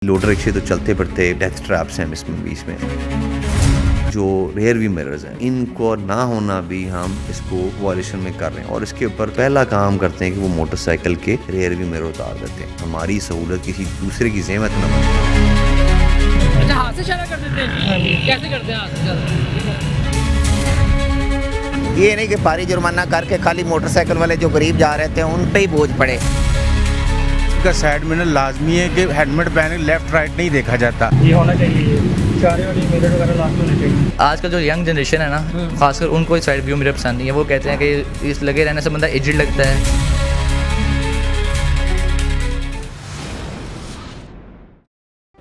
Loader रिक्शे तो चलते फिरते डेथ ट्रैप्स हैं इसमें बीच में। जो रेयर व्यू मिरर्स हैं इनको ना होना भी हम इसको वॉल्यूशन में कर रहे हैं और इसके ऊपर पहला काम करते हैं कि वो मोटरसाइकिल के रेयर व्यू मिरर उतार देते हैं। हमारी सहूलत किसी दूसरे की ज़हमत न बने। अच्छा, हाथ से इशारा कर देते हैं? कैसे करते हैं हाथ से इशारा? ये नहीं कि भारी जुर्माना करके खाली मोटरसाइकिल वाले जो गरीब जा रहे थे उन पे ही बोझ पड़े। का साइड मिरर लाजमी है कि हेलमेट पहने लेफ्ट राइट नहीं देखा जाता। ये होना चाहिए, इशारे वाली मिरर वगैरह लास्ट होने चाहिए। आजकल जो यंग जनरेशन है ना, खासकर उनको साइड व्यू मिरर पसंद नहीं है। वो कहते हैं कि इस लगे रहने से बंदा एजिड लगता है।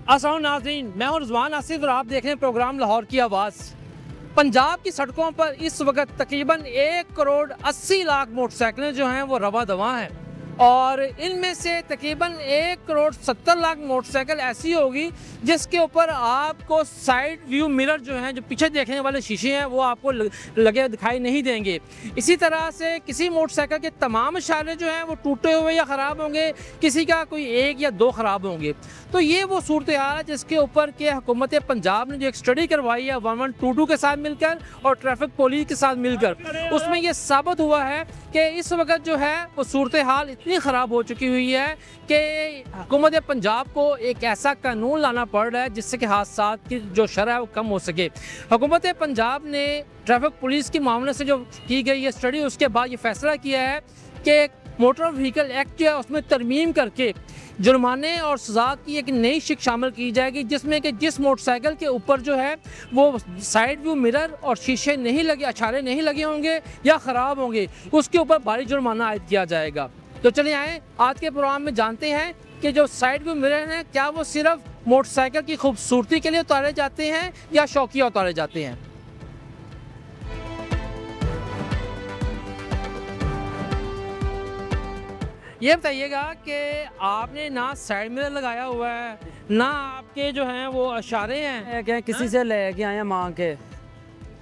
अस्सलाम नाज़रीन, मैं हूं रिजवान आसिफ और आप देख रहे हैं प्रोग्राम लाहौर की आवाज़। पंजाब की सड़कों पर इस वक्त तकरीबन 1 करोड़ 80 लाख मोटरसाइकिलें जो हैं वो रवा दवा हैं और इनमें से तकरीबन 1 करोड़ 70 लाख मोटरसाइकिल ऐसी होगी जिसके ऊपर आपको साइड व्यू मिरर जो हैं, जो पीछे देखने वाले शीशे हैं, वो आपको लगे दिखाई नहीं देंगे। इसी तरह से किसी मोटरसाइकिल के तमाम इशारे जो हैं वो टूटे हुए या ख़राब होंगे, किसी का कोई 1 या 2 ख़राब होंगे। तो ये वो सूरत हाल है जिसके ऊपर के हुकूमत पंजाब ने जो एक स्टडी करवाई है 1122 के साथ मिलकर और ट्रैफिक पुलिस के साथ मिलकर, उसमें ये साबित हुआ है कि इस वक्त जो है वो सूरत हाल इतनी ख़राब हो चुकी हुई है कि हुकूमत पंजाब को एक ऐसा कानून लाना पड़ रहा है जिससे कि हादसात की जो शरह है वो कम हो सके। हुकूमत पंजाब ने ट्रैफिक पुलिस के मामले से जो की गई है स्टडी, उसके बाद ये फैसला किया है कि मोटर व्हीकल एक्ट जो है उसमें तरमीम करके जुर्माने और सज़ा की एक नई शिक शामिल की जाएगी, जिसमें कि जिस मोटरसाइकिल के ऊपर जो है वो साइड व्यू मिरर और शीशे नहीं लगे, अछारे नहीं लगे होंगे या ख़राब होंगे, उसके ऊपर भारी जुर्माना आयद किया जाएगा। तो चलिए आए आज के प्रोग्राम में जानते हैं कि जो साइड व्यू मिरर हैं क्या वो सिर्फ मोटरसाइकिल की खूबसूरती के लिए उतारे जाते हैं या शौकिया उतारे जाते हैं। ये बताइएगा कि आपने ना साइड मिरर लगाया हुआ है ना आपके जो हैं वो इशारे हैं। क्या किसी से लेके आए मांग के,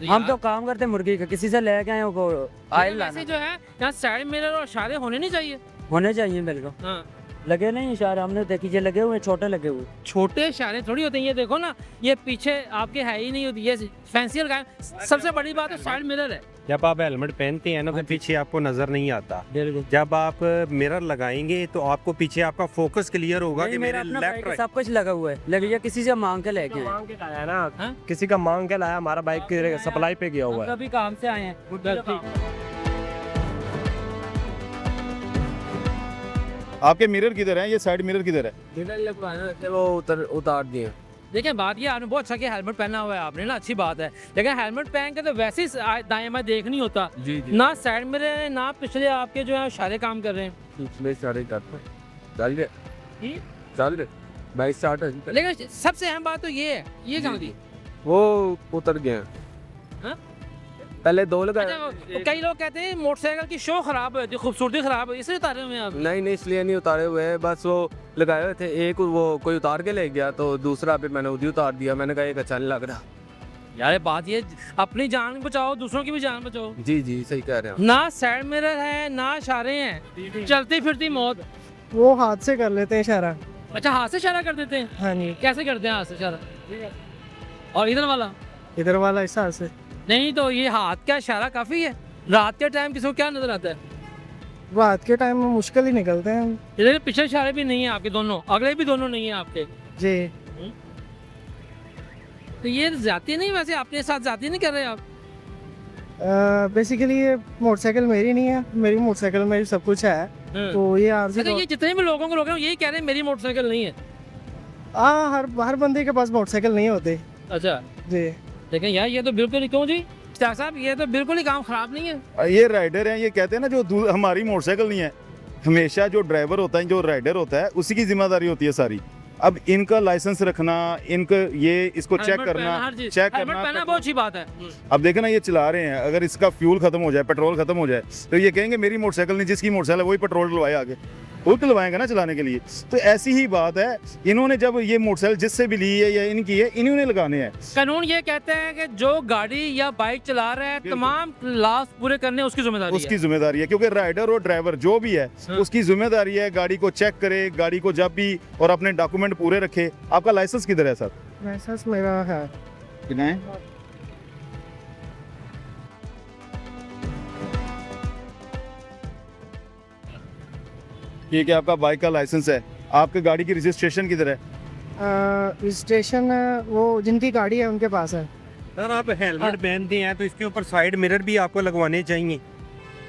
हम तो काम करते मुर्गी का, किसी से लेके आए वो आयल ऐसे जो है यहाँ साइड मिरर और इशारे होने नहीं चाहिए। होने चाहिए बिल्कुल। हाँ, लगे नहीं इशारे, हमने देखी ये लगे हुए, छोटे लगे हुए। छोटे इशारे थोड़ी होते हैं, ये देखो ना, ये पीछे आपके है ही नहीं होती, ये फैंसी लगाए। सबसे बड़ी बात है साइड मिरर है। जब आप हेलमेट पहनते हैं ना तो पीछे आपको नजर नहीं आता। जब आप मिरर लगाएंगे तो आपको पीछे आपका फोकस क्लियर होगा कि मेरे लेफ्ट राइट सब कुछ लगा हुआ है। लगे किसी से मांग के लेके आए, मांग के लाया ना, किसी का मांग के लाया, हमारा बाइक सप्लाई पे गया हुआ है। कभी काम से आए हैं। आपके मिरर किधर है? ये साइड मिरर किधर है? वो उतार दिए। देखिए बात ये, आपने बहुत अच्छा किया, हेलमेट पहना हुआ है आपने ना, अच्छी बात है, लेकिन हेलमेट पहन के तो वैसे ही दाएं बाएं देख नहीं होता। जी। ना साइड मिरर है ना पिछले आपके जो है इशारे काम कर रहे हैं। पिछले इशारे करते चल रहे बाइक स्टार्ट है। लेकिन सबसे अहम बात तो ये है, ये कहाँ थी? वो उतर गए। हाँ? पहले 2 लगाए। अच्छा, कई लोग कहते हैं मोटरसाइकिल की शो खराब हो जाती है, खूबसूरती खराब हो, इसलिए उतारे हुए हैं आप। नहीं इसलिए नहीं उतारे हुए हैं, बस वो लगाए हुए थे। एक वो कोई उतार के ले गया तो दूसरा पे मैंने उधी उतार दिया। मैंने कहा एक अच्छा नहीं लग रहा। यार बात ये, अपनी जान बचाओ दूसरों की भी जान बचाओ। जी सही कह रहे हैं। ना साइड मिरर है ना इशारे हैं, चलती फिरती मौत। वो हाथ से कर लेते हैं इशारा। अच्छा, हाथ से इशारा कर देते हैं? हाँ जी। कैसे करते हैं हाथ से इशारा? और इधर वाला इस हाथ से नहीं, तो ये हाथ का इशारा काफी है। रात के टाइम किसी को क्या नजर आता है? रात के टाइम में मुश्किल ही निकलते हैं। इधर पीछे इशारे भी नहीं है आपके, दोनों अगले भी दोनों नहीं है आपके। जी। तो ये जाती नहीं, वैसे अपने साथ जाती नहीं कर रहे आप? बेसिकली ये मोटरसाइकिल मेरी नहीं है, मेरी मोटरसाइकिल में सब कुछ है। तो ये अच्छा, ये जितने भी लोगों को रोक रहे हो यही कह रहे हैं मेरी मोटरसाइकिल नहीं है। हर बंदे के पास मोटरसाइकिल नहीं होते। अच्छा जी। लेकिन यार ये तो बिल्कुल ही, क्यों जी स्टार साहब, ये तो बिल्कुल ही काम खराब नहीं है। ये राइडर हैं, ये कहते हैं ना जो हमारी मोटरसाइकिल नहीं है, हमेशा जो ड्राइवर होता है, जो राइडर होता है, उसी की जिम्मेदारी होती है सारी। अब इनका लाइसेंस रखना, इनका ये इसको चेक करना बहुत अच्छी बात है। अब देखे ना ये चला रहे हैं, अगर इसका फ्यूल खत्म हो जाए, पेट्रोल खत्म हो जाए तो ये कहेंगे मेरी मोटरसाइकिल नहीं, जिसकी मोटरसाइकिल है वही पेट्रोल डलवाए आगे। उल्ट लगवाएंगे ना चलाने के लिए। तो ऐसी ही बात है, इन्होंने जब ये मोटरसाइकिल जिससे भी ली है या इनकी है, इन्होंने लगाने हैं। कानून ये कहते हैं कि जो गाड़ी या बाइक चला रहा है तमाम लॉस पूरे करने उसकी जिम्मेदारी है। उसकी जिम्मेदारी है, क्योंकि राइडर और ड्राइवर जो भी है उसकी जिम्मेदारी है गाड़ी को चेक करे, गाड़ी को जब भी, और अपने डॉक्यूमेंट पूरे रखे। आपका लाइसेंस किधर है सर? लाइसेंस मेरा है। कितना है? ये क्या आपका बाइक का लाइसेंस है? आपके गाड़ी की रजिस्ट्रेशन किधर है? रजिस्ट्रेशन वो जिनकी गाड़ी है उनके पास है। सर आप हेलमेट पहनते हैं तो इसके ऊपर साइड मिरर भी आपको लगवाने चाहिए।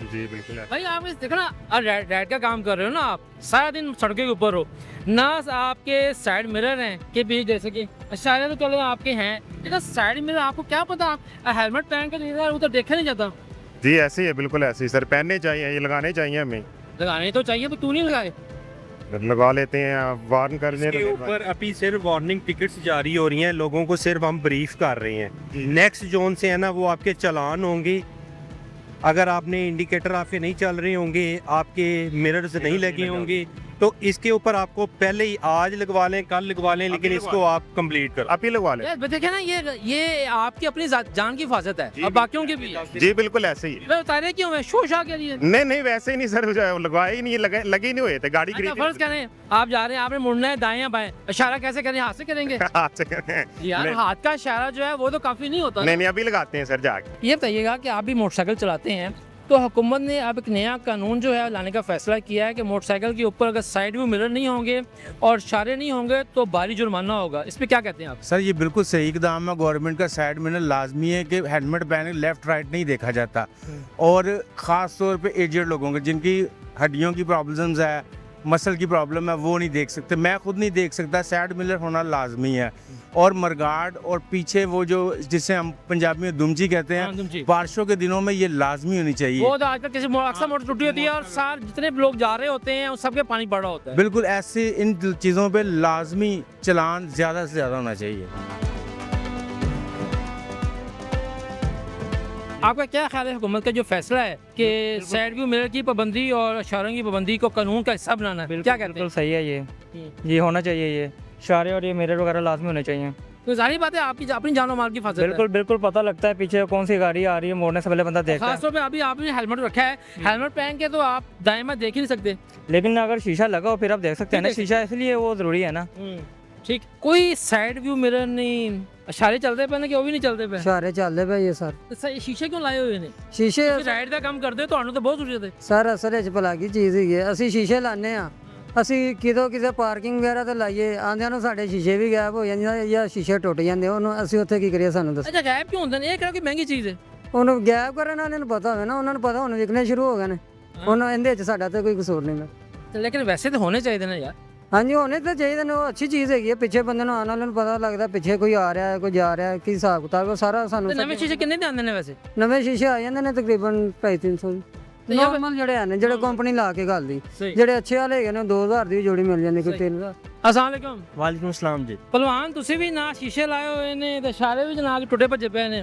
जी बिल्कुल। भाई आप इस देखो ना, राइड का काम कर रहे हो ना, आप सारा दिन सड़कों के ऊपर हो ना, आपके साइड मिरर हैं के बीच, जैसे कि सारे तो चलो आपके हैं, लेकिन साइड मिरर आपको क्या पता, आप हेलमेट पहन कर उधर देखा नहीं जाता। जी ऐसे ही है, बिल्कुल ऐसे ही सर, पहनने चाहिए, ये लगाने चाहिए हमें। लगाने तो चाहिए, तो क्यों नहीं लगाए? लगा लेते हैं, वार्न करने इसके ऊपर अभी सिर्फ वार्निंग टिकट्स जारी हो रही हैं, लोगों को सिर्फ हम ब्रीफ कर रहे हैं। नेक्स्ट जोन से है ना, वो आपके चालान होंगे। अगर आपने इंडिकेटर आपके नहीं चल रहे होंगे, आपके मिरर्स नहीं लगे होंगे, तो इसके ऊपर आपको पहले ही आज लगवा लें, कल लगवा लें, लेकिन इसको आप कंप्लीट करो, आप ही लगवा लें। देखिए ना, ये आपकी अपनी जान की हिफाजत है, अब बाकियों की भी। जी बिल्कुल ऐसे ही। बता रहे क्यों है, शोशा के लिए? नहीं वैसे ही नहीं सर, लगवाए ही नहीं, लगे ही नहीं हुए थे गाड़ी अच्छा, फर्ज करें आप जा रहे हैं, आपने मुड़ना है दाएं या बाएं, इशारा कैसे करें? हाथ से करेंगे? हाथ से करें यार, हाथ का इशारा जो है वो तो काफी नहीं होता। नहीं अभी लगाते हैं सर जाके। ये बताइएगा कि आप भी मोटरसाइकिल चलाते हैं, तो हुकूमत ने अब एक नया कानून जो है लाने का फैसला किया है कि मोटरसाइकिल के ऊपर अगर साइड व्यू मिरर नहीं होंगे और इशारे नहीं होंगे तो भारी जुर्माना होगा। इस पर क्या कहते हैं आप? सर ये बिल्कुल सही इकदाम है गवर्नमेंट का। साइड मिरर लाजमी है कि हेलमेट पहने, लेफ्ट राइट नहीं देखा जाता, और ख़ास तौर पे एजेड लोगों के जिनकी हड्डियों की प्रॉब्लम्स है, मसल की प्रॉब्लम है, वो नहीं देख सकते। मैं खुद नहीं देख सकता, साइड मिरर होना लाजमी है। और मरगार्ड और पीछे वो जो जिसे हम पंजाबी में दुमची कहते हैं, बारिशों के दिनों में ये लाजमी होनी चाहिए। वो तो आजकल किसी अक्सर मोटर टूटी होती है और सारे जितने लोग जा रहे होते हैं उस सबके पानी पड़ा होता है। बिल्कुल ऐसे इन चीज़ों पे लाजमी चलान ज़्यादा से ज़्यादा होना चाहिए। आपका क्या ख्याल है हुकूमत का जो फैसला है कि साइड व्यू मिरर की पाबंदी और इशारों की पाबंदी को कानून का हिस्सा बनाना है, क्या कहते हैं? सही है, ये होना चाहिए, ये इशारे और ये मिरर वगैरह लाजमी होने चाहिए। तो जाहिर बात है आपकी अपनी जानो माल की हिफाजत है। बिल्कुल पता लगता है पीछे कौन सी गाड़ी आ रही है, मोड़ने से पहले बंदा देखता है। खासतौर पे अभी आपने हेलमेट रखा है, हेलमेट पहन के तो आप दाएं बाएं देख ही नहीं सकते, लेकिन अगर शीशा लगा हो फिर आप देख सकते हैं ना, शीशा इसलिए वो जरूरी है ना। ठीक, कोई साइड व्यू मिरर नहीं, इशारे चलते पे ना कि वो भी नहीं चलते पे? इशारे चलते पे ये सर। तो शीशे क्यों लाए हुए ने? शीशे राइड का काम करते ਤੁਹਾਨੂੰ ਤਾਂ ਬਹੁਤ ਜ਼ਰੂਰੀ ਹੈ ਸਰ ਅਸਲ ਵਿੱਚ ਭਲਾ ਕੀ ਚੀਜ਼ ਹੈਗੀ ਹੈ, ਅਸੀਂ ਸ਼ੀਸ਼ੇ ਲਾਣੇ ਆ, ਅਸੀਂ ਕਿਤੋਂ ਕਿਸੇ ਪਾਰਕਿੰਗ ਵਗੈਰਾ ਤੇ ਲਾਈਏ, ਆਂਦਿਆਂ ਨੂੰ ਸਾਡੇ ਸ਼ੀਸ਼ੇ ਵੀ ਗਾਇਬ ਹੋ ਜਾਂਦੇ ਆ ਜਾਂ ਸ਼ੀਸ਼ੇ ਟੁੱਟ ਜਾਂਦੇ, ਉਹਨੂੰ ਅਸੀਂ ਉੱਥੇ ਕੀ ਕਰੀਏ ਸਾਨੂੰ ਦੱਸੋ। ਅੱਛਾ, ਗਾਇਬ ਕਿਉਂ ਹੁੰਦੇ ਨੇ? ਇਹ ਕਿਹੜਾ ਕੋਈ ਮਹਿੰਗੀ ਚੀਜ਼ ਹੈ? ਉਹਨੂੰ ਗਾਇਬ ਕਰਨ ਵਾਲਿਆਂ ਨੂੰ ਪਤਾ ਹੋਵੇ ਨਾ, ਉਹਨਾਂ ਨੂੰ ਪਤਾ ਹੁਣ ਵਿਕਣੇ ਸ਼ੁਰੂ ਹੋ ਗਏ ਨੇ, ਉਹਨਾਂ ਇਹਦੇ ਵਿੱਚ ਸਾਡਾ ਤਾਂ ਕੋਈ ਕਸੂਰ ਨਹੀਂ ਗਾ। ਲੇਕਿਨ ਵੈਸੇ ਤਾਂ ਹੋਣੇ ਚਾਹੀਦੇ ਨੇ ਯਾਰ। ਹਾਂਜੀ ਹੋਣੇ ਤਾਂ ਚਾਹੀਦੇ ਨੇ, ਉਹ ਅੱਛੀ ਚੀਜ਼ ਹੈਗੀ ਹੈ, ਪਿੱਛੇ ਬੰਦੇ ਨੂੰ ਆਉਣ ਵਾਲਿਆਂ ਨੂੰ ਪਤਾ ਲੱਗਦਾ ਪਿੱਛੇ ਕੋਈ ਆ ਰਿਹਾ ਹੈ, ਕੋਈ ਜਾ ਰਿਹਾ ਹੈ, ਕੀ ਹਿਸਾਬ ਕਿਤਾਬ ਉਹ ਸਾਰਾ ਸਾਨੂੰ। ਨਵੇਂ ਸ਼ੀਸ਼ੇ ਕਿੰਨੇ ਦੇ ਆਉਂਦੇ ਨੇ ਵੈਸੇ? ਨਵੇਂ ਸ਼ੀਸ਼ੇ ਆ ਜਾਂਦੇ ਨੇ ਤਕਰੀਬਨ 250-300 ਨੋਰਮਲ ਜਿਹੜੇ ਹਨ, ਜਿਹੜੇ ਕੰਪਨੀ ਲਾ ਕੇ ਘੱਲਦੀ, ਜਿਹੜੇ ਅੱਛੇ ਵਾਲੇ ਹੈਗੇ ਨੇ 2000 ਦੀ ਜੋੜੀ ਮਿਲ ਜਾਂਦੀ, ਕੋਈ 3000। अस्सलाम वालेकुम। वालेकुम सलाम जी। पहलवान तुसी भी ना शीशे लाए हुए ने ते इशारे भी जनाब टुटे भज्जे पे ने।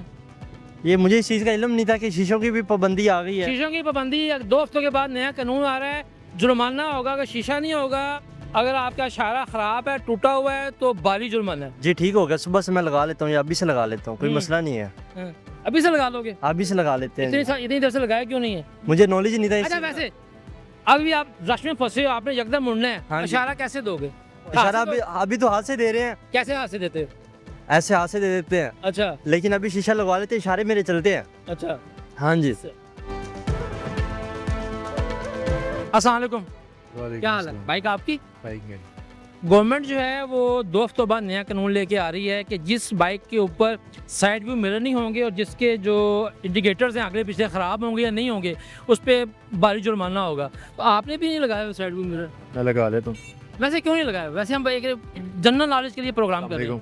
ये मुझे इस चीज़ का इल्म नहीं था कि शीशों की भी पाबंदी आ गई है। शीशों की पाबंदी 2 हफ्तों के बाद नया कानून आ रहा है, जुर्माना होगा अगर शीशा नहीं होगा, अगर आपका इशारा ख़राब है, टूटा हुआ है तो भारी जुर्माना है। जी ठीक हो गया, सुबह से मैं लगा लेता हूँ या अभी से लगा लेता हूँ, कोई मसला नहीं है। अभी से लगा लोगे? अभी से लगा लेते हैं। इतनी देर से लगाया क्यों नहीं है? मुझे नॉलेज नहीं था। अच्छा वैसे अभी आप रश में फंसे हो, आपने यकदम मुड़ना है, इशारा कैसे दोगे? इशारा अभी तो हाथ से दे रहे हैं। कैसे हाथ से देते हो? ऐसे हाथ से दे देते हैं। अच्छा, लेकिन अभी शीशा लगवा लेते हैं, इशारे मेरे चलते हैं। अच्छा हाँ जी। अस्सलाम वालेकुम। क्या हाल है? बाइक आपकी? गवर्नमेंट जो है वो 2 हफ्तों बाद नया कानून लेके आ रही है कि जिस बाइक के ऊपर साइड व्यू मिरर नहीं होंगे और जिसके जो इंडिकेटर्स हैं आगे पीछे ख़राब होंगे या नहीं होंगे, उस पर भारी जुर्माना होगा। तो आपने भी नहीं लगाया साइड व्यू मिरर? मैं लगा लेता हूँ। वैसे क्यों नहीं लगाया? वैसे हम एक जनरल नॉलेज के लिए प्रोग्राम कर रहे हैं।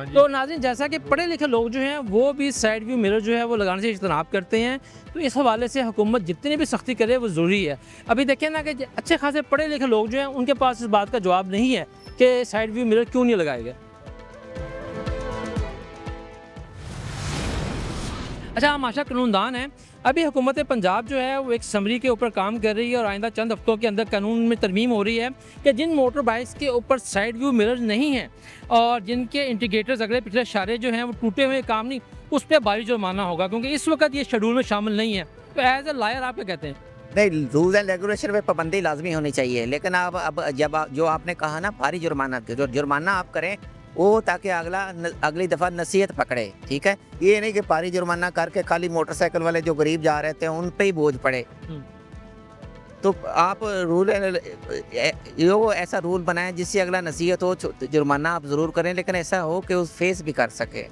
तो नाज़रीन, जैसा कि पढ़े लिखे लोग जो हैं वो भी साइड व्यू मिरर जो है वो लगाने से इज्तनाब करते हैं, तो इस हवाले से हुकूमत जितनी भी सख्ती करे वो ज़रूरी है। अभी देखें ना कि अच्छे खासे पढ़े लिखे लोग जो हैं उनके पास इस बात का जवाब नहीं है कि साइड व्यू मिरर क्यों नहीं लगाए गए। अच्छा, हम आशा कानूनदान हैं। अभी हुकूमत पंजाब जो है वो एक समरी के ऊपर काम कर रही है और आइंदा चंद हफ्तों के अंदर कानून में तरमीम हो रही है कि जिन मोटर बाइक्स के ऊपर साइड व्यू मिरर नहीं हैं और जिनके इंडिकेटर्स अगले पिछले इशारे जो हैं वो टूटे हुए काम नहीं, उस पर भारी जुर्माना होगा, क्योंकि इस वक्त ये शेड्यूल में शामिल नहीं है। तो एज ए लायर आप क्या कहते हैं? नहीं, रूल्स एंड रेगुलेशन पे पाबंदी लाजमी होनी चाहिए, लेकिन आप अब जब जो आपने कहा ना भारी जुर्माना, जो जुर्माना आप करें वो ताकि अगली दफ़ा नसीहत पकड़े, ठीक है। ये नहीं कि भारी जुर्माना करके खाली मोटरसाइकिल वाले जो गरीब जा रहे थे उन पे ही बोझ पड़े। तो आप ऐसा रूल बनाएं जिससे अगला नसीहत हो, जुर्माना आप ज़रूर करें, लेकिन ऐसा हो कि उस फेस भी कर सके।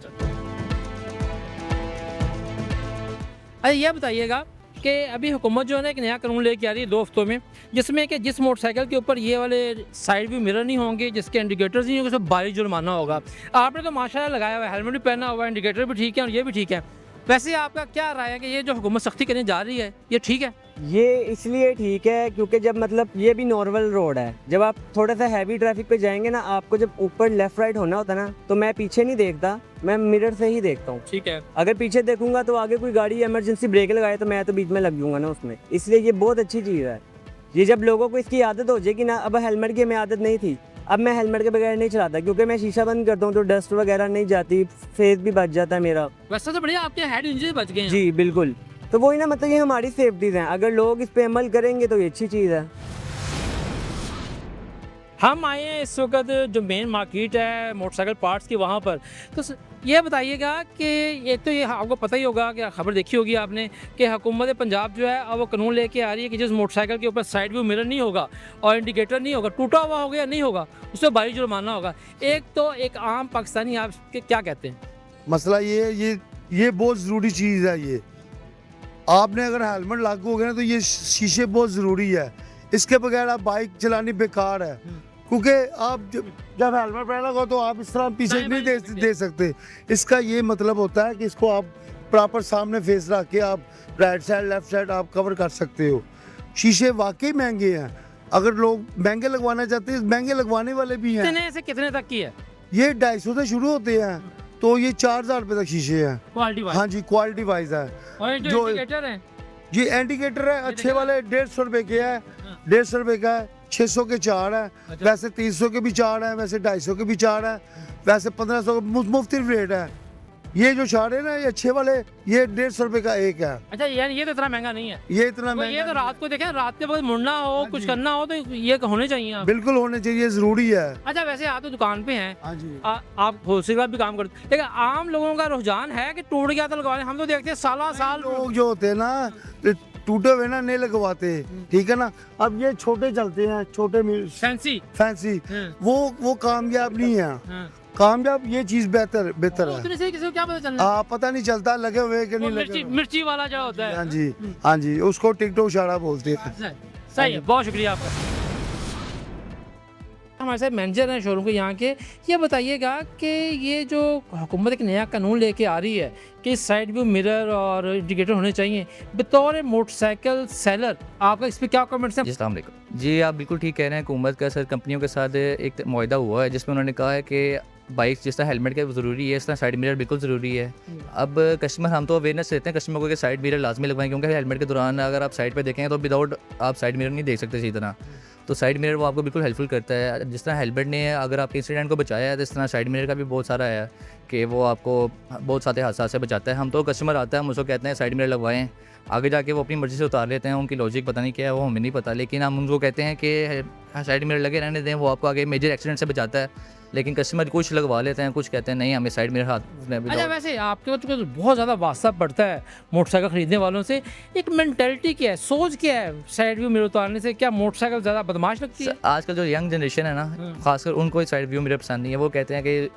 अरे ये बताइएगा कि अभी हुकूमत जो है ना एक नया कानून लेके आ रही है 2 हफ्तों में, जिसमें कि जिस मोटरसाइकिल के ऊपर ये वाले साइड व्यू मिरर नहीं होंगे, जिसके इंडिकेटर्स नहीं होंगे, उसमें भारी जुर्माना होगा। आपने तो माशाल्लाह लगाया हुआ है, हेलमेट भी पहना हुआ है, इंडिकेटर भी ठीक है और ये भी ठीक है। वैसे आपका क्या राय है कि ये जो हुकूमत सख्ती करने जा रही है ये ठीक है? ये इसलिए ठीक है क्योंकि जब मतलब ये भी नॉर्मल रोड है, जब आप थोड़ा सा हैवी ट्रैफिक पे जाएंगे ना, आपको जब ऊपर लेफ्ट राइट होना होता है ना, तो मैं पीछे नहीं देखता, मैं मिरर से ही देखता हूँ। ठीक है। अगर पीछे देखूंगा तो आगे कोई गाड़ी इमरजेंसी ब्रेक लगाए तो मैं तो बीच में लग जाऊंगा ना उसमें, इसलिए ये बहुत अच्छी चीज़ है। ये जब लोगों को इसकी आदत हो जाएगी ना, अब हेलमेट की हमें आदत नहीं थी, अब मैं हेलमेट के बगैर नहीं चलाता क्योंकि मैं शीशा बंद करता हूँ तो डस्ट वगैरह नहीं जाती, फेस भी बच जाता है मेरा। वैसे तो बढ़िया आपके हेड इंजन बच गए हैं। जी बिल्कुल, तो वही ना, मतलब ये हमारी सेफ्टीज़ हैं, अगर लोग इस पे अमल करेंगे तो ये अच्छी चीज़ है। हम आए हैं इस वक्त जो मेन मार्केट है मोटरसाइकिल पार्ट्स की, वहाँ पर। तो ये बताइएगा कि ये तो ये आपको पता ही होगा कि खबर देखी होगी आपने कि हुकूमत पंजाब जो है अब वो कानून लेके आ रही है कि जिस मोटरसाइकिल के ऊपर साइड व्यू मिरर नहीं होगा और इंडिकेटर नहीं होगा, टूटा हुआ हो गया नहीं होगा, उससे भारी जुर्माना होगा। एक आम पाकिस्तानी आप क्या कहते हैं? मसला ये बहुत ज़रूरी चीज़ है। ये आपने अगर हेलमेट लागू हो गया ना तो ये शीशे बहुत ज़रूरी है, इसके बगैर आप बाइक चलानी बेकार है, क्योंकि आप जब हेलमेट पहना हो तो आप इस तरह पीछे नहीं दे सकते। इसका ये मतलब होता है कि इसको आप प्रॉपर सामने फेस रख के आप राइट साइड लेफ्ट साइड आप कवर कर सकते हो। शीशे वाकई महंगे हैं, अगर लोग महंगे लगवाना चाहते हैं, महंगे लगवाने वाले भी हैं। कितने से कितने तक की है? ये 250 से शुरू होते हैं, तो ये 4000 रुपये तक शीशे हैं। Quality wise? हाँ जी, क्वालिटी वाइज है। और जो इंडिकेटर है जी, इंडिकेटर है अच्छे वाले 150 रुपए के है, 150 रुपए का है, 600 के 4 है। अच्छा। वैसे 300 के भी 4 है, वैसे 250 के भी 4 है, वैसे 1500 का मुफ्त रेट है। ये जो 4 है ना, ये अच्छे वाले, ये 150 रुपए का एक है। अच्छा, यानी ये तो इतना महंगा नहीं है। ये इतना महंगा, ये तो रात को देखें, रात के वक्त मुड़ना हो, कुछ करना हो तो ये होने चाहिए आप। बिल्कुल होने चाहिए, जरूरी है। अच्छा, वैसे आप तो दुकान पे हैं। हाँ जी। आप होलसेल का भी काम करते हैं, लेकिन आम लोगों का रुझान है कि टूट गया तो लगवा लें। हम तो देखते हैं साल लोग जो होते हैं ना टूटे हुए ना नहीं लगवाते, ठीक है ना। अब ये छोटे चलते हैं, छोटे फैंसी वो कामयाब नहीं है। कामयाब ये चीज बेहतर है। किसी को क्या पता चलना? पता नहीं चलता लगे हुए कि नहीं लगे। मिर्ची वाला जो होता है। हाँ जी, उसको टिकटॉक इशारा बोलते हैं। सही है, बहुत शुक्रिया आपका। हमारे साथ मैनेजर हैं शोरूम के यहाँ के। ये बताइएगा कि ये जो हुकूमत एक नया कानून लेके आ रही है कि साइड व्यू मिरर और इंडिकेटर होने चाहिए, बतौर मोटरसाइकिल सेलर आपका इस पर क्या कमेंट्स हैं? अस्सलाम वालेकुम जी, आप बिल्कुल ठीक कह रहे हैं। हुकूमत का सर कंपनियों के साथ एक मुआहदा हुआ है जिसमें उन्होंने कहा है कि बाइक जिस तरह हेलमेट का ज़रूरी है, इस तरह साइड मिरर बिल्कुल ज़रूरी है। अब कस्टमर, हम तो अवेयरनेस देते हैं कस्टमर को कि साइड मिरर लाजमी लगवाएं, क्योंकि हेलमेट के दौरान अगर आप साइड पे देखें तो विदाउट आप साइड मिरर नहीं देख सकते सही तरह। तो साइड मिरर वो आपको बिल्कुल हेल्पफुल करता है। जिस तरह हेलमेट ने अगर आपके इंसिडेंट को बचाया है, तो इस तरह साइड मिरर का भी बहुत सारा है कि वो आपको बहुत सारे हादसा से बचाता है। हम तो कस्टमर आता है, हम उसको कहते हैं साइड मिरर लगवाएं, आगे जाके वो अपनी मर्ज़ी से उतार लेते हैं, उनकी लॉजिक पता नहीं क्या है, वो हमें नहीं पता, लेकिन हम उनको कहते हैं कि साइड मिरर लगे रहने दें, वो आपको आगे मेजर एक्सीडेंट से बचाता है। लेकिन कस्टमर कुछ लगवा लेते हैं, कुछ कहते हैं नहीं हमें साइड मिरर हाथ में। अच्छा, वैसे आपके तो बहुत ज़्यादा वास्ता पड़ता है मोटरसाइकिल ख़रीदने वालों से, एक मेंटालिटी क्या है, सोच क्या है साइड व्यू मिरर उतारने से? क्या मोटरसाइकिल ज़्यादा बदमाश लगती है? आजकल जो यंग जनरेशन है ना, खासकर उनको साइड व्यू मिरर पसंद नहीं है। वो कहते हैं कि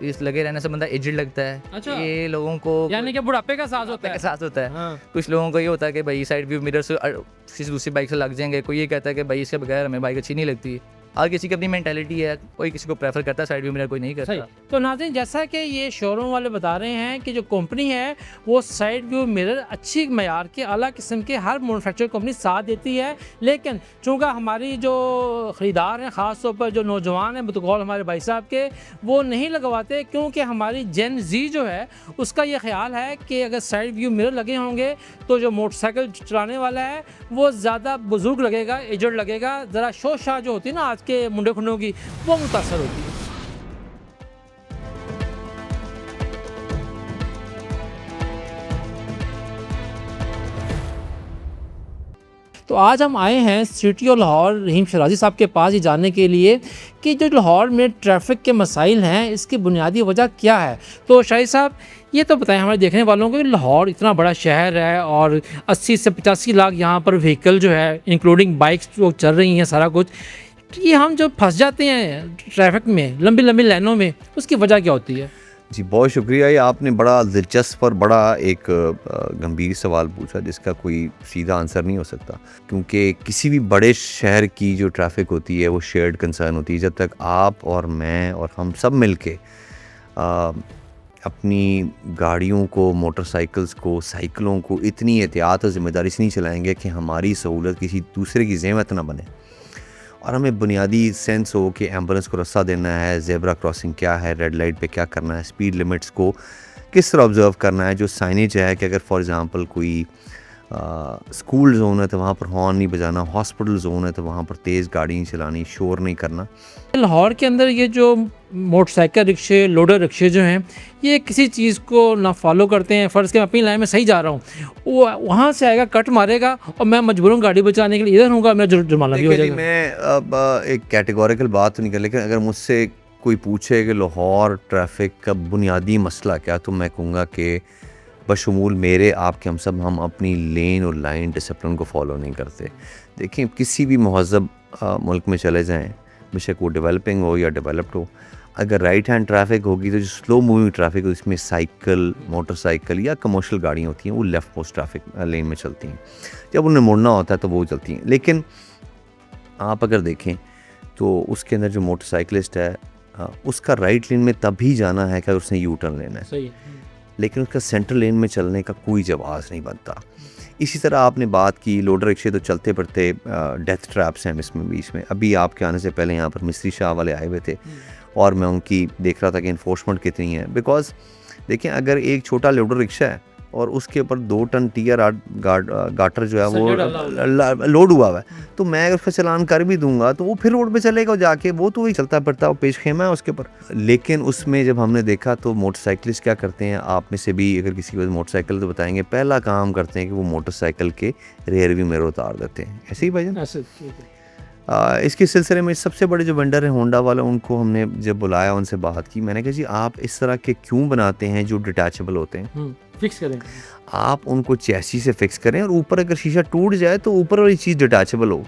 इस लगे रहने से बंदा एजिड लगता है। अच्छा। ये लोगों को यानी कि बुढ़ापे का एहसास होता है। हाँ। कुछ लोगों को ये होता है कि भाई साइड व्यू मिरर से किसी दूसरी बाइक से लग जाएंगे। कोई ये कहता है कि भाई इसके बगैर हमें बाइक अच्छी नहीं लगती। हर किसी की अपनी मेंटालिटी है, कोई किसी को प्रेफर करता है साइड व्यू मिरर, कोई नहीं सही। करता। तो नाज़रीन, जैसा कि ये शोरूम वाले बता रहे हैं कि जो कंपनी है वो साइड व्यू मिरर अच्छी मयार के आला किस्म के हर मैन्युफैक्चर कंपनी साथ देती है, लेकिन चूँकि हमारी जो ख़रीदार हैं, ख़ास तौर पर जो नौजवान हैं बतौर हमारे भाई साहब के, वो नहीं लगवाते, क्योंकि हमारी जेन जी जो है उसका ये ख्याल है कि अगर साइड व्यू मिरर लगे होंगे तो जो मोटरसाइकिल चलाने वाला है वो ज़्यादा बुजुर्ग लगेगा, एजड लगेगा, ज़रा शोशाह जो होती है ना आज के मुंडे खुंडों की, वो मुतासर होती है। तो आज हम आए हैं सिटी ऑफ लाहौर रहीम शराजी साहब के पास ये जानने के लिए कि जो लाहौर में ट्रैफिक के मसाइल हैं इसकी बुनियादी वजह क्या है। तो शाहिद साहब, ये तो बताएं हमारे देखने वालों को कि लाहौर इतना बड़ा शहर है और 80 से 85 लाख यहाँ पर व्हीकल जो है इंक्लूडिंग बाइक्स जो चल रही हैं, सारा कुछ, ये हम जब फंस जाते हैं ट्रैफिक में, लंबी लंबी लाइनों में, उसकी वजह क्या होती है? जी बहुत शुक्रिया। ये आपने बड़ा दिलचस्प और बड़ा एक गंभीर सवाल पूछा जिसका कोई सीधा आंसर नहीं हो सकता, क्योंकि किसी भी बड़े शहर की जो ट्रैफिक होती है वो शेयर्ड कंसर्न होती है। जब तक आप और मैं और हम सब मिलके अपनी गाड़ियों को, मोटरसाइकिल्स को, साइकिलों को इतनी एहतियात और ज़िम्मेदारी से नहीं चलाएंगे कि हमारी सहूलत किसी दूसरे की ज़हमत ना बने, और हमें बुनियादी सेंस हो कि एम्बुलेंस को रास्ता देना है, ज़ेब्रा क्रॉसिंग क्या है, रेड लाइट पे क्या करना है, स्पीड लिमिट्स को किस तरह ऑब्ज़र्व करना है, जो साइनेज है कि अगर फॉर एग्ज़ाम्पल कोई स्कूल जोन है तो वहाँ पर हॉर्न नहीं बजाना, हॉस्पिटल जोन है तो वहाँ पर तेज़ गाड़ी नहीं चलानी, शोर नहीं करना। लाहौर के अंदर ये जो मोटरसाइकिल रिक्शे, लोडर रिक्शे जो हैं, ये किसी चीज़ को ना फॉलो करते हैं। फ़र्ज़ के मैं अपनी लाइन में सही जा रहा हूँ, वो वहाँ से आएगा, कट मारेगा और मैं मजबूरन गाड़ी बचाने के लिए इधर हूँगा, मेरा जुर्माना भी हो जाएगा। मैं अब एक कैटेगोरिकल बात तो नहीं कर, लेकिन अगर मुझसे कोई पूछे कि लाहौर ट्रैफिक का बुनियादी मसला क्या, तो मैं कहूँगा कि बशमूल मेरे, आपके, हम अपनी लेन और लाइन डिसिप्लिन को फॉलो नहीं करते। देखिए, किसी भी महज़ब मुल्क में चले जाएं, बेशक वो डेवलपिंग हो या डेवलप्ड हो, अगर राइट हैंड ट्रैफिक होगी तो जो स्लो मूविंग ट्रैफिक हो, इसमें साइकिल, मोटरसाइकिल या कमर्शियल गाड़ियाँ होती हैं, वो लेफ़्ट पोस्ट ट्रैफिक लेन में चलती हैं। जब उन्हें मुड़ना होता है तो वो चलती हैं। लेकिन आप अगर देखें तो उसके अंदर जो मोटरसाइकिलिस्ट है उसका राइट लेन में तभी जाना है कि उसने यू टर्न लेना है, सही, लेकिन उसका सेंट्रल लेन में चलने का कोई जवाज़ नहीं बनता। इसी तरह आपने बात की लोडर रिक्शे, तो चलते पड़ते डेथ ट्रैप्स हैं इसमें बीच में। अभी आपके आने से पहले यहाँ पर मिस्त्री शाह वाले आए हुए थे और मैं उनकी देख रहा था कि इन्फोर्समेंट कितनी है। बिकॉज देखें, अगर एक छोटा लोडर रिक्शा है और उसके ऊपर 2 टन टीयर गाटर जो है वो लोड हुआ है, तो मैं अगर उसका चलान कर भी दूंगा तो वो फिर रोड पे चलेगा जाके, वो तो वही चलता फिरता वो पेश खेमा है उसके ऊपर। लेकिन उसमें जब हमने देखा तो मोटरसाइकिलिस्ट क्या करते हैं, आप में से भी अगर किसी को मोटरसाइकिल तो बताएंगे, पहला काम करते हैं कि वो मोटरसाइकिल के रेयर व्यू मिरर उतार देते हैं। ऐसे ही भाईजान, इसके सिलसिले में सबसे बड़े जो वेंडर हैं होंडा वाले, उनको हमने जब बुलाया, उनसे बात की, मैंने कहा जी आप इस तरह के क्यों बनाते हैं जो डिटैचेबल होते हैं, फिक्स करें, आप उनको चैसी से फिक्स करें और ऊपर अगर शीशा टूट जाए तो ऊपर वाली चीज़ डिटैचेबल हो।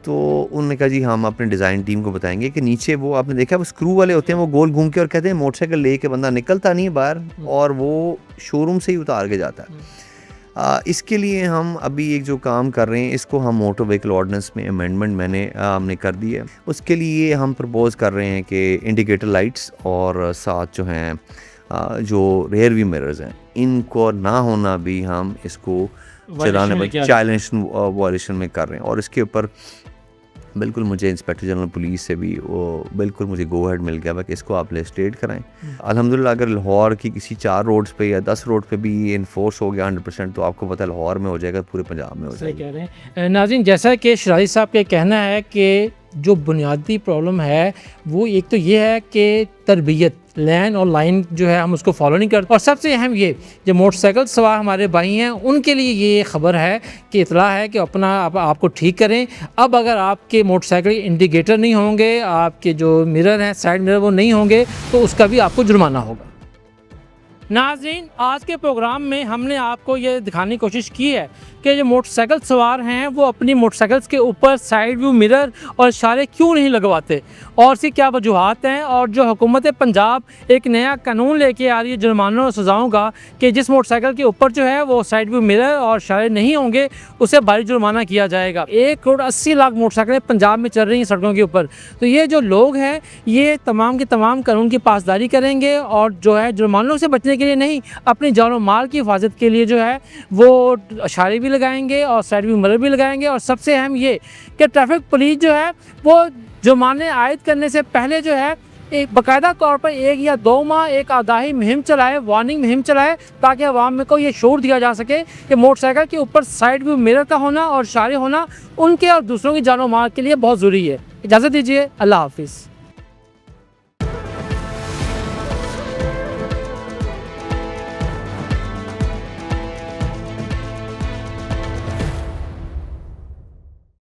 तो उन्होंने कहा जी हम अपने डिज़ाइन टीम को बताएंगे कि नीचे वो आपने देखा वो स्क्रू वाले होते हैं, वो गोल घूम के, और कहते हैं मोटरसाइकिल ले के बंदा निकलता नहीं है बाहर और वो शोरूम से ही उतार के जाता है। इसके लिए हम अभी एक जो काम कर रहे हैं, इसको हम मोटर व्हीकल ऑर्डिनेंस में अमेंडमेंट हमने कर दी है। उसके लिए हम प्रपोज कर रहे हैं कि इंडिकेटर लाइट्स और साथ जो हैं जो रेयर व्यू मिरर्स हैं, इनको ना होना भी हम इसको चलाने में चैलेंज वायलेशन में कर रहे हैं। और इसके ऊपर बिल्कुल मुझे इंस्पेक्टर जनरल पुलिस से भी वो बिल्कुल मुझे गो हेड मिल गया कि इसको आप लेजिस्लेट कराएं। अल्हम्दुलिल्लाह अगर लाहौर की किसी 4 रोड्स पे या 10 रोड पे भी ये इन्फोर्स हो गया 100%, तो आपको पता है लाहौर में हो जाएगा, पूरे पंजाब में हो जाएगा। सही कह रहे हैं नाज़रीन, जैसा कि शराजी साहब का कहना है कि जो बुनियादी प्रॉब्लम है वो एक तो ये है कि तरबियत, लैन और लाइन जो है हम उसको फॉलो नहीं करते, और सबसे अहम ये जो मोटरसाइकिल सवार हमारे भाई हैं उनके लिए ये ख़बर है कि इतला है कि अपना आपको ठीक करें। अब अगर आपके मोटरसाइकिल इंडिकेटर नहीं होंगे, आपके जो मिरर हैं साइड मिरर वो नहीं होंगे, तो उसका भी आपको जुर्माना होगा। नाज़रीन, आज के प्रोग्राम में हमने आपको ये दिखाने की कोशिश की है कि जो मोटरसाइकिल सवार हैं वो अपनी मोटरसाइकिल्स के ऊपर साइड व्यू मिरर और इशारे क्यों नहीं लगवाते और इसकी क्या वजूहात हैं, और जो हुकूमत पंजाब एक नया कानून लेके आ रही है जुर्मानों और सज़ाओं का कि जिस मोटरसाइकिल के ऊपर जो है वो साइड व्यू मिरर और इशारे नहीं होंगे उसे भारी जुर्माना किया जाएगा। 1,80,00,000 मोटरसाइकिलें पंजाब में चल रही हैं सड़कों के ऊपर। तो ये जो लोग हैं ये तमाम के तमाम कानून की पासदारी करेंगे और जो है जुर्मानों से बचने के लिए नहीं, अपनी जान और माल की हिफाजत के लिए जो है वो इशारे भी लगाएंगे और साइड व्यू मिरर भी लगाएंगे। और सबसे अहम ये कि ट्रैफिक पुलिस जो है वो जुर्माने आयद करने से पहले जो है एक बाकायदा तौर पर 1 या 2 माह एक आगाही मुहिम चलाए, वार्निंग मुहिम चलाए, ताकि आवाम में को ये शऊर दिया जा सके कि मोटरसाइकिल के ऊपर साइड व्यू मिरर का होना और इशारे होना उनके और दूसरों की जान और माल के लिए बहुत ज़रूरी है। इजाज़त दीजिए, अल्लाह हाफिज़।